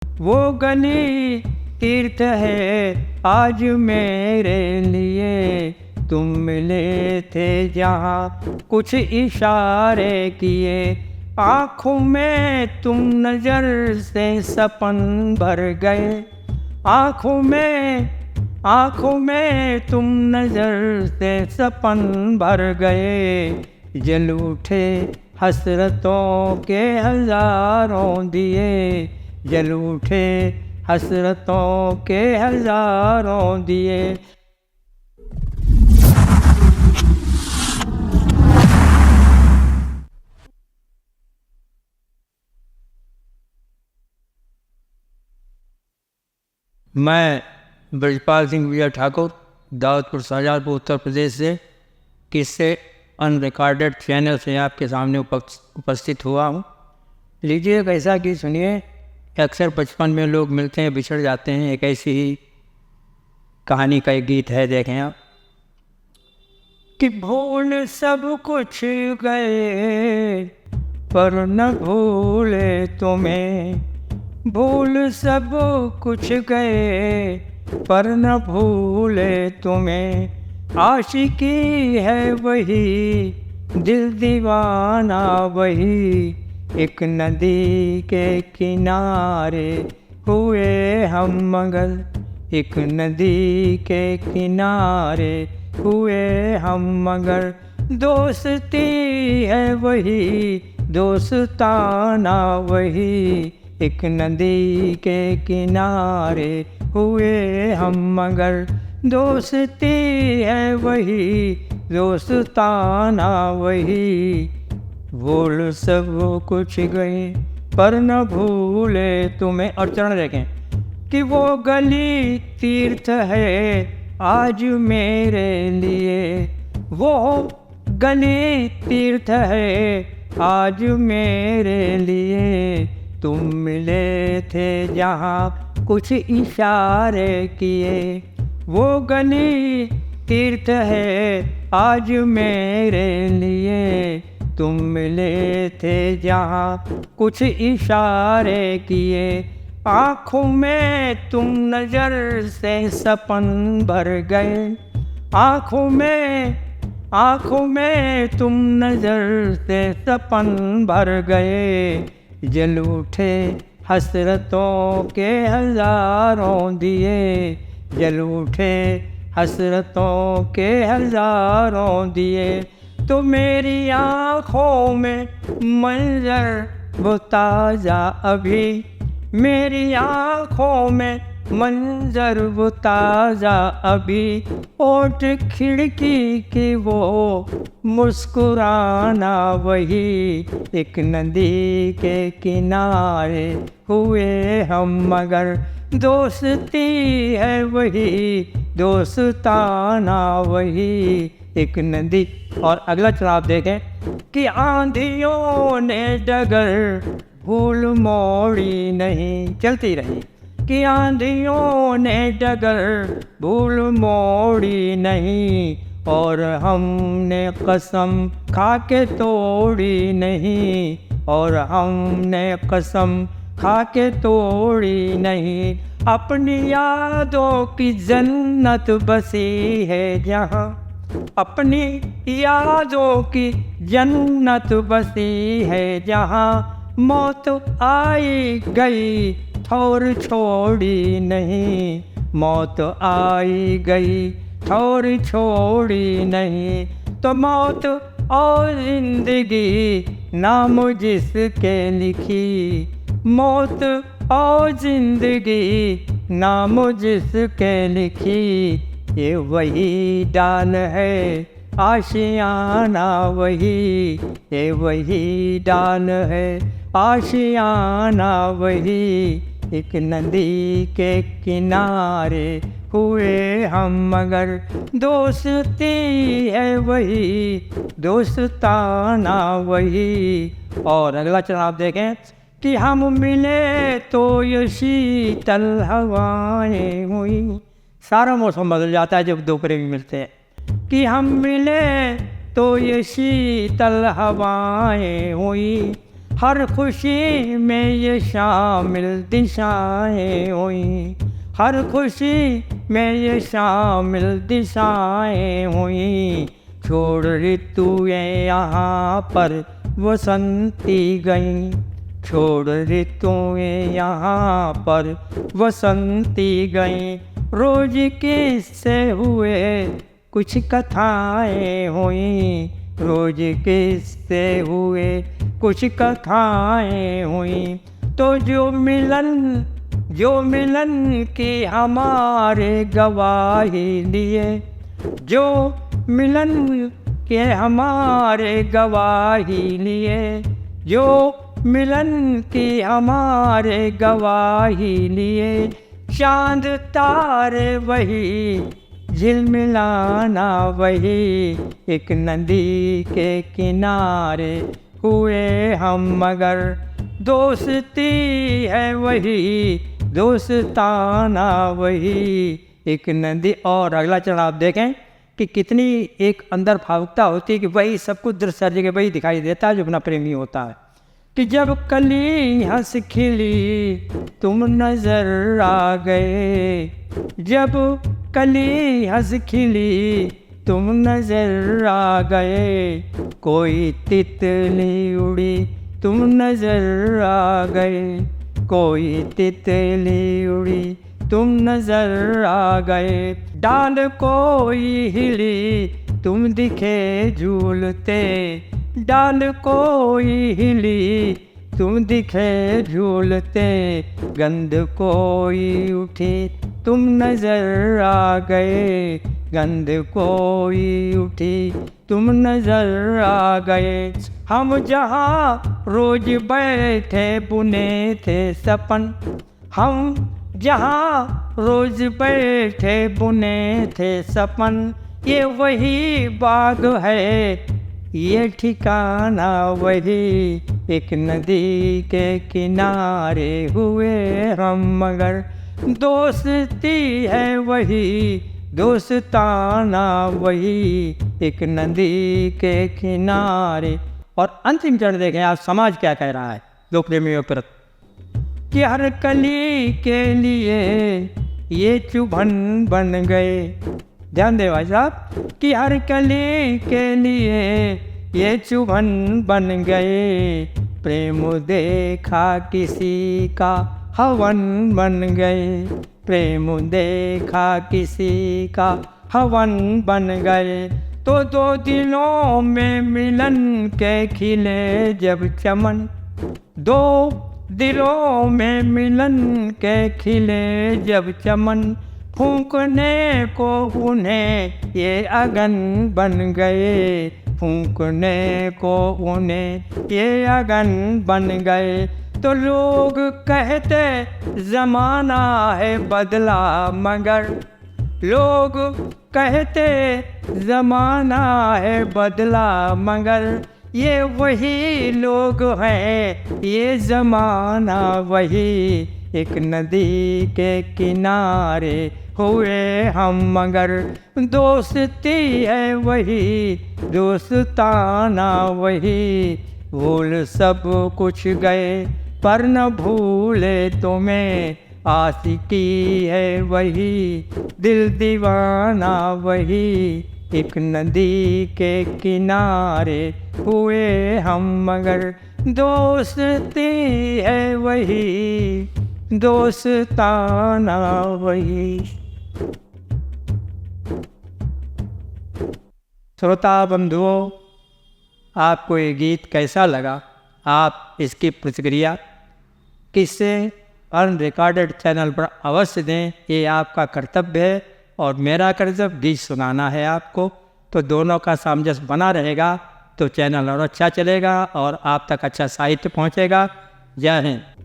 वो गली तीर्थ है आज मेरे लिए, तुम मिले थे जहाँ कुछ इशारे किए। आँखों में तुम नजर से सपन भर गए, आँखों में तुम नजर से सपन भर गए। जल उठे हसरतों के हजारों दिए, जल उठे हसरतों के हजारों दिए। मैं ब्रजपाल सिंह विजय ठाकुर, दाऊदपुर शाहजहाँपुर, उत्तर प्रदेश से किससे अनरिकॉर्डेड चैनल से आपके सामने उपस्थित हुआ हूँ। लीजिए कैसा कि सुनिए। अक्सर बचपन में लोग मिलते हैं, बिछड़ जाते हैं, एक ऐसी ही कहानी का एक गीत है, देखें आप। कि भूल सब कुछ गए पर न भूले तुम्हें, भूल सब कुछ गए पर न भूले तुम्हें। आशिकी है वही, दिल दीवाना वही, एक नदी के किनारे हुए हम मगर, एक नदी के किनारे हुए हम मगर। दोस्ती है वही, दोस्ताना वही, एक नदी के किनारे हुए हम मगर। दोस्ती है वही, दोस्ताना वही, भूल सब कुछ गए पर न भूले तुम्हें। और चरण देखें कि वो गली तीर्थ है आज मेरे लिए, वो गली तीर्थ है आज मेरे लिए। तुम मिले थे जहाँ कुछ इशारे किए, वो गली तीर्थ है आज मेरे लिए। तुम मिले थे जहाँ कुछ इशारे किए। आँखों में तुम नजर से सपन भर गए, आँखों में तुम नजर से सपन भर गए। जल उठे हसरतों के हजारों दिए, जल उठे हसरतों के हजारों दिए। तो मेरी आँखों में मंजर वो ताज़ा अभी, मेरी आँखों में मंजर वो ताज़ा अभी। ओट खिड़की की वो मुस्कुराना वही, एक नदी के किनारे हुए हम मगर। दोस्ती है वही, दोस्ताना वही, एक नदी। और अगला चुनाव देखें कि आंधियों ने डगर भूल मोड़ी नहीं, चलती रही। कि आंधियों ने डगर भूल मोड़ी नहीं, और हमने कसम खा के तोड़ी नहीं, और हमने कसम खा के तोड़ी नहीं। अपनी यादों की जन्नत बसी है जहाँ, अपनी यादों की जन्नत बसी है जहाँ। मौत आई गई ठौर छोड़ी नहीं, मौत आई गई ठौर छोड़ी नहीं। तो मौत और जिंदगी नाम जिसके लिखी, मौत और जिंदगी नाम जिसके लिखी। ये वही डाल है आशियाना वही, ये वही डाल है आशियाना वही, एक नदी के किनारे हुए हम मगर। दोस्ती है वही, दोस्ताना वही। और अगला चरण आप देखें कि हम मिले तो ये शीतल हवाएं हुई। सारा मौसम बदल जाता है जब दो प्रेमी मिलते हैं। कि हम मिले तो ये शीतल हवाएं हुई, हर खुशी में ये शामिल दिशाएं हुई, हर खुशी में ये शामिल दिशाएं हुई। छोड़ ऋतुएं यहाँ पर वसंती गई, छोड़ ऋतुएं यहाँ पर वसंती गई। रोज किससे हुए कुछ कथाएं हुई, रोज किससे हुए कुछ कथाएं हुई। तो जो मिलन की हमारे गवाही लिए, जो मिलन के हमारे गवाही लिए, जो मिलन की हमारे गवाही लिए। चांद तारे वही, झिलमिलाना वही, एक नदी के किनारे हुए हम मगर दोस्ती है वही, दोस्ताना वही, एक नदी। और अगला चरण आप देखें कि कितनी एक अंदर भावुकता होती है कि वही सब कुछ दृश्य जगह वही दिखाई देता है जो अपना प्रेमी होता है। कि जब कली हंस खिली तुम नजर आ गए, जब कली हंस खिली तुम नजर आ गए। कोई तितली उड़ी तुम नजर आ गए, कोई तितली उड़ी तुम नजर आ गए। डाल कोई हिली तुम दिखे झूलते, डाल कोई हिली तुम दिखे झूलते। गंध कोई उठी तुम नजर आ गए, गंध कोई उठी तुम नजर आ गए। हम जहाँ रोज बैठे बुने थे सपन, हम जहाँ रोज बैठे बुने थे सपन। ये वही बाग है, ये ठिकाना वही, एक नदी के किनारे हुए हम मगर दोस्ती है वही, दोस्ताना वही, एक नदी के किनारे। और अंतिम चरण देखें आप, समाज क्या कह रहा है दो प्रेमियों पर। कि हर कली के लिए ये चुभन बन गए, ध्यान दे भाई साहब। कि हर कली के लिए ये चुभन बन गए। प्रेम देखा किसी का हवन बन गए, प्रेम देखा किसी का हवन बन गए। तो दो दिलों में मिलन के खिले जब चमन, दो दिलों में मिलन के खिले जब चमन। फूंकने को उन्हें ये अगन बन गए, फूंकने को उन्हें ये अगन बन गए। तो लोग कहते ज़माना है बदला मगर, लोग कहते ज़माना है बदला मगर। ये वही लोग हैं, ये ज़माना वही, एक नदी के किनारे हुए हम मगर दोस्ती है वही, दोस्ताना वही। भूल सब कुछ गए पर न भूले तुम्हें, आशिकी है वही, दिल दीवाना वही, एक नदी के किनारे हुए हम मगर दोस्ती है वही, दोस्ताना वही। श्रोता बंधुओं, आपको ये गीत कैसा लगा? आप इसकी प्रतिक्रिया किससे अनरिकॉर्डेड चैनल पर अवश्य दें, ये आपका कर्तव्य है और मेरा कर्तव्य गीत सुनाना है आपको। तो दोनों का सामंजस्य बना रहेगा तो चैनल और अच्छा चलेगा और आप तक अच्छा साहित्य पहुंचेगा। जय हिंद।